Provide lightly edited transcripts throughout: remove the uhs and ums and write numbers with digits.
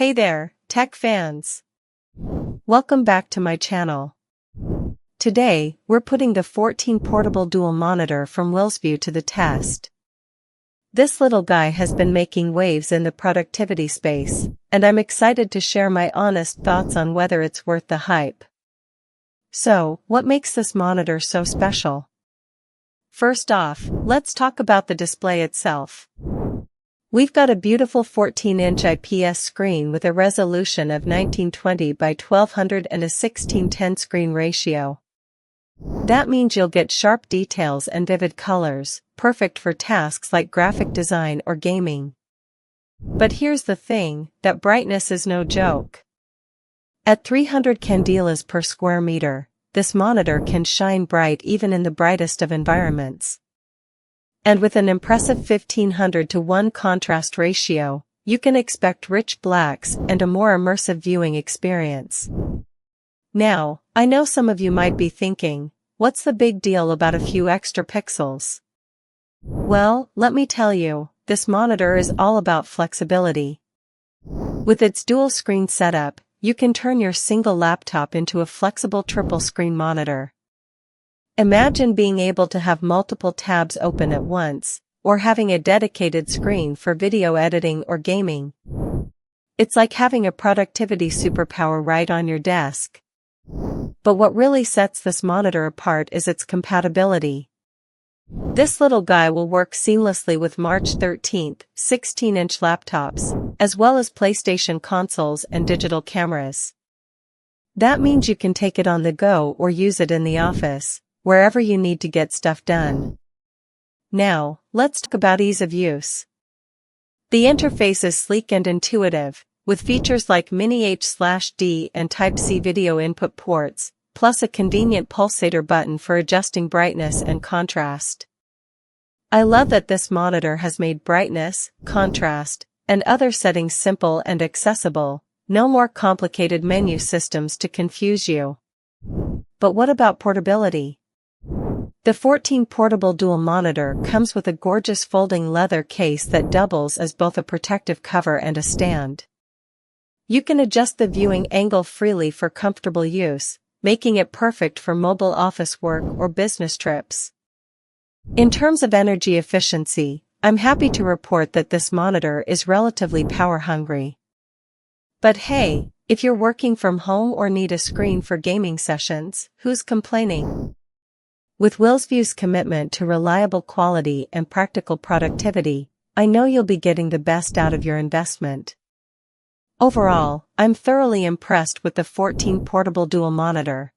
Hey there, tech fans! Welcome back to my channel. Today, we're putting the 14 portable dual monitor from WillsView to the test. This little guy has been making waves in the productivity space, and I'm excited to share my honest thoughts on whether it's worth the hype. So, what makes this monitor so special? First off, let's talk about the display itself. We've got a beautiful 14-inch IPS screen with a resolution of 1920 by 1200 and a 16:10 screen ratio. That means you'll get sharp details and vivid colors, perfect for tasks like graphic design or gaming. But here's the thing, that brightness is no joke. At 300 candelas per square meter, this monitor can shine bright even in the brightest of environments. And with an impressive 1500:1 contrast ratio, you can expect rich blacks and a more immersive viewing experience. Now, I know some of you might be thinking, what's the big deal about a few extra pixels? Well, let me tell you, this monitor is all about flexibility. With its dual screen setup, you can turn your single laptop into a flexible triple screen monitor. Imagine being able to have multiple tabs open at once, or having a dedicated screen for video editing or gaming. It's like having a productivity superpower right on your desk. But what really sets this monitor apart is its compatibility. This little guy will work seamlessly with March 13th, 16-inch laptops, as well as PlayStation consoles and digital cameras. That means you can take it on the go or use it in the office, wherever you need to get stuff done. Now, let's talk about ease of use. The interface is sleek and intuitive, with features like Mini H/D and Type-C video input ports, plus a convenient pulsator button for adjusting brightness and contrast. I love that this monitor has made brightness, contrast, and other settings simple and accessible, no more complicated menu systems to confuse you. But what about portability? The 14 portable dual monitor comes with a gorgeous folding leather case that doubles as both a protective cover and a stand. You can adjust the viewing angle freely for comfortable use, making it perfect for mobile office work or business trips. In terms of energy efficiency, I'm happy to report that this monitor is relatively power-hungry. But hey, if you're working from home or need a screen for gaming sessions, who's complaining? With WillsView's commitment to reliable quality and practical productivity, I know you'll be getting the best out of your investment. Overall, I'm thoroughly impressed with the 14 portable dual monitor.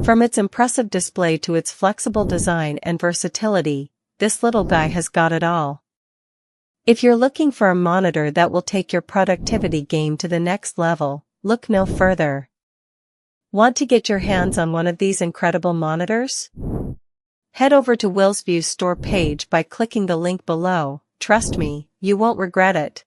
From its impressive display to its flexible design and versatility, this little guy has got it all. If you're looking for a monitor that will take your productivity game to the next level, look no further. Want to get your hands on one of these incredible monitors? Head over to WillsView's store page by clicking the link below. Trust me, you won't regret it.